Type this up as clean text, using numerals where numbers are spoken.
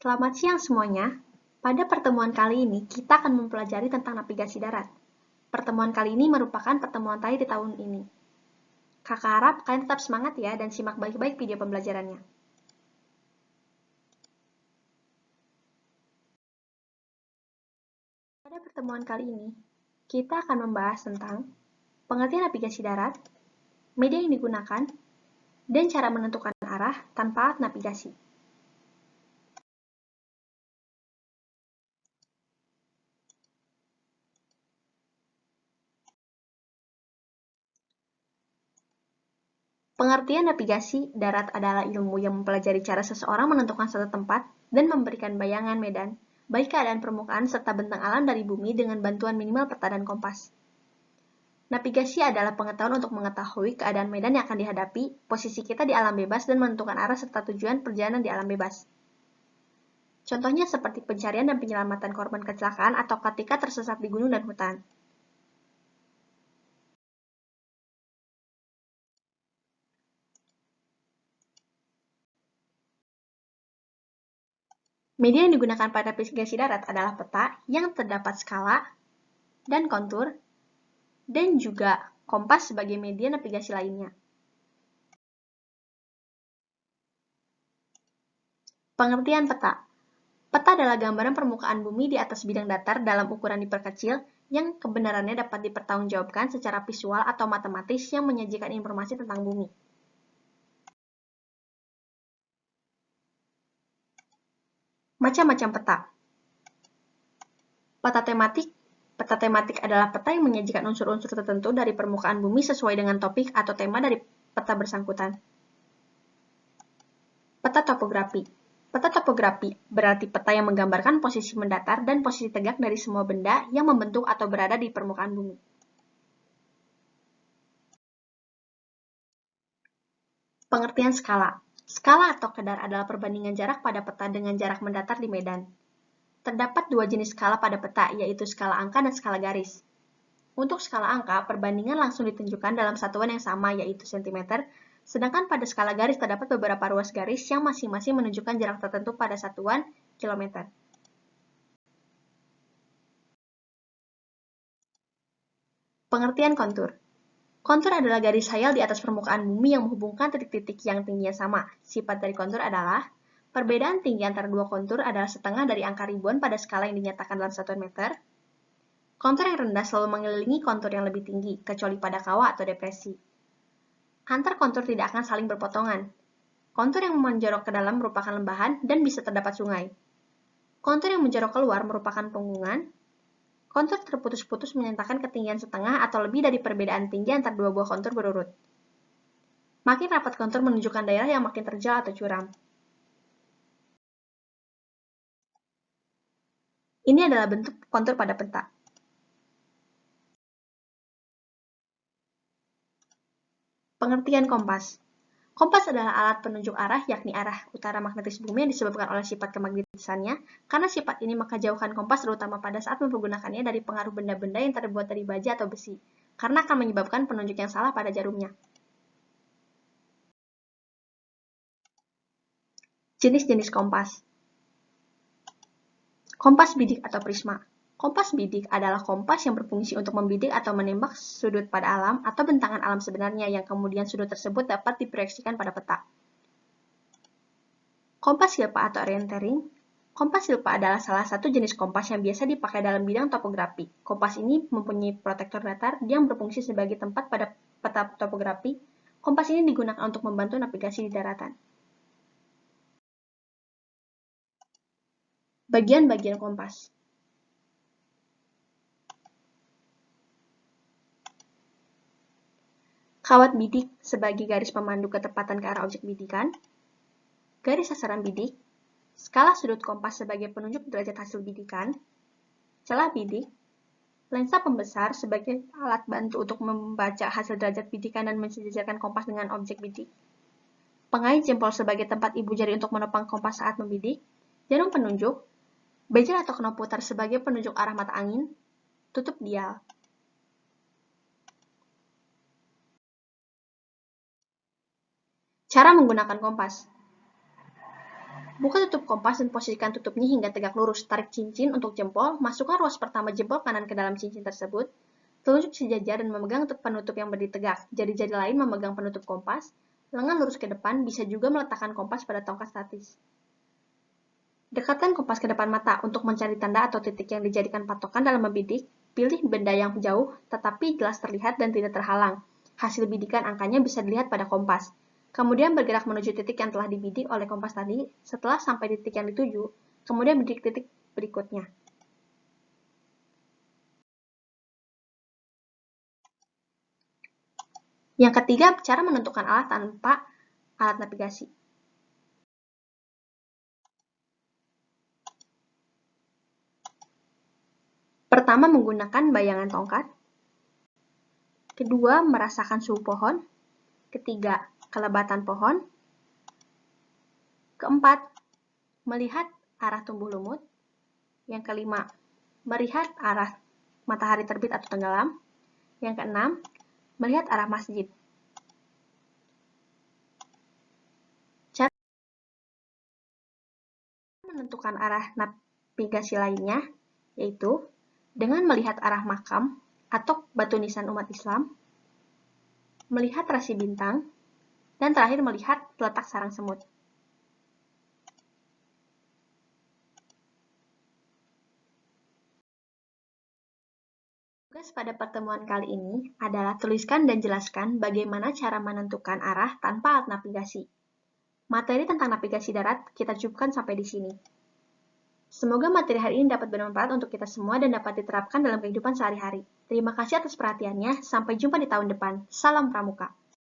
Selamat siang semuanya. Pada pertemuan kali ini, kita akan mempelajari tentang navigasi darat. Pertemuan kali ini merupakan pertemuan terakhir di tahun ini. Kakak harap kalian tetap semangat ya dan simak baik-baik video pembelajarannya. Pada pertemuan kali ini, kita akan membahas tentang pengertian navigasi darat, media yang digunakan, dan cara menentukan arah tanpa alat navigasi. Pengertian navigasi darat adalah ilmu yang mempelajari cara seseorang menentukan suatu tempat dan memberikan bayangan medan, baik keadaan permukaan serta bentang alam dari bumi dengan bantuan minimal peta dan kompas. Navigasi adalah pengetahuan untuk mengetahui keadaan medan yang akan dihadapi, posisi kita di alam bebas, dan menentukan arah serta tujuan perjalanan di alam bebas. Contohnya seperti pencarian dan penyelamatan korban kecelakaan atau ketika tersesat di gunung dan hutan. Media yang digunakan pada navigasi darat adalah peta yang terdapat skala dan kontur, dan juga kompas sebagai media navigasi lainnya. Pengertian peta. Peta adalah gambaran permukaan bumi di atas bidang datar dalam ukuran diperkecil yang kebenarannya dapat dipertanggungjawabkan secara visual atau matematis yang menyajikan informasi tentang bumi. Macam-macam peta. Peta tematik adalah peta yang menyajikan unsur-unsur tertentu dari permukaan bumi sesuai dengan topik atau tema dari peta bersangkutan. Peta topografi. Peta topografi berarti peta yang menggambarkan posisi mendatar dan posisi tegak dari semua benda yang membentuk atau berada di permukaan bumi. Pengertian skala. Skala atau kadar adalah perbandingan jarak pada peta dengan jarak mendatar di medan. Terdapat dua jenis skala pada peta, yaitu skala angka dan skala garis. Untuk skala angka, perbandingan langsung ditunjukkan dalam satuan yang sama, yaitu cm, sedangkan pada skala garis terdapat beberapa ruas garis yang masing-masing menunjukkan jarak tertentu pada satuan km. Pengertian kontur. Kontur adalah garis hayal di atas permukaan bumi yang menghubungkan titik-titik yang tingginya sama. Sifat dari kontur adalah perbedaan tinggi antara dua kontur adalah setengah dari angka ribuan pada skala yang dinyatakan dalam satuan meter. Kontur yang rendah selalu mengelilingi kontur yang lebih tinggi, kecuali pada kawah atau depresi. Antar kontur tidak akan saling berpotongan. Kontur yang menjorok ke dalam merupakan lembahan dan bisa terdapat sungai. Kontur yang menjorok keluar merupakan punggungan. Kontur terputus-putus menyatakan ketinggian setengah atau lebih dari perbedaan tinggi antara dua buah kontur berurut. Makin rapat kontur menunjukkan daerah yang makin terjal atau curam. Ini adalah bentuk kontur pada peta. Pengertian kompas. Kompas adalah alat penunjuk arah, yakni arah utara magnetis bumi yang disebabkan oleh sifat kemagnetisannya. Karena sifat ini, maka jauhkan kompas terutama pada saat mempergunakannya dari pengaruh benda-benda yang terbuat dari baja atau besi, karena akan menyebabkan penunjuk yang salah pada jarumnya. Jenis-jenis kompas. Kompas bidik atau prisma. Kompas bidik adalah kompas yang berfungsi untuk membidik atau menembak sudut pada alam atau bentangan alam sebenarnya yang kemudian sudut tersebut dapat diproyeksikan pada peta. Kompas silpa atau orientering. Kompas silpa adalah salah satu jenis kompas yang biasa dipakai dalam bidang topografi. Kompas ini mempunyai protektor datar yang berfungsi sebagai tempat pada peta topografi. Kompas ini digunakan untuk membantu navigasi di daratan. Bagian-bagian kompas. Kawat bidik sebagai garis pemandu ketepatan ke arah objek bidikan. Garis sasaran bidik. Skala sudut kompas sebagai penunjuk derajat hasil bidikan. Celah bidik. Lensa pembesar sebagai alat bantu untuk membaca hasil derajat bidikan dan mensejajarkan kompas dengan objek bidik. Pengait jempol sebagai tempat ibu jari untuk menopang kompas saat membidik. Jarum penunjuk. Bezel atau knop putar sebagai penunjuk arah mata angin. Tutup dial. Cara menggunakan kompas. Buka tutup kompas dan posisikan tutupnya hingga tegak lurus. Tarik cincin untuk jempol, masukkan ruas pertama jempol kanan ke dalam cincin tersebut. Telunjuk sejajar dan memegang penutup yang berdiri tegak. Jari-jari lain memegang penutup kompas. Lengan lurus ke depan, bisa juga meletakkan kompas pada tongkat statis. Dekatkan kompas ke depan mata untuk mencari tanda atau titik yang dijadikan patokan dalam membidik. Pilih benda yang jauh, tetapi jelas terlihat dan tidak terhalang. Hasil bidikan angkanya bisa dilihat pada kompas. Kemudian bergerak menuju titik yang telah dibidik oleh kompas tadi. Setelah sampai di titik yang dituju, kemudian bidik titik berikutnya. Yang ketiga, cara menentukan arah tanpa alat navigasi. Pertama, menggunakan bayangan tongkat. Kedua, merasakan suhu pohon. Ketiga, kelebatan pohon. Keempat, melihat arah tumbuh lumut. Yang kelima, melihat arah matahari terbit atau tenggelam. Yang keenam, melihat arah masjid. Cara menentukan arah navigasi lainnya, yaitu dengan melihat arah makam atau batu nisan umat Islam, melihat rasi bintang, dan terakhir melihat letak sarang semut. Tugas pada pertemuan kali ini adalah tuliskan dan jelaskan bagaimana cara menentukan arah tanpa alat navigasi. Materi tentang navigasi darat kita cukupkan sampai di sini. Semoga materi hari ini dapat bermanfaat untuk kita semua dan dapat diterapkan dalam kehidupan sehari-hari. Terima kasih atas perhatiannya, sampai jumpa di tahun depan. Salam Pramuka.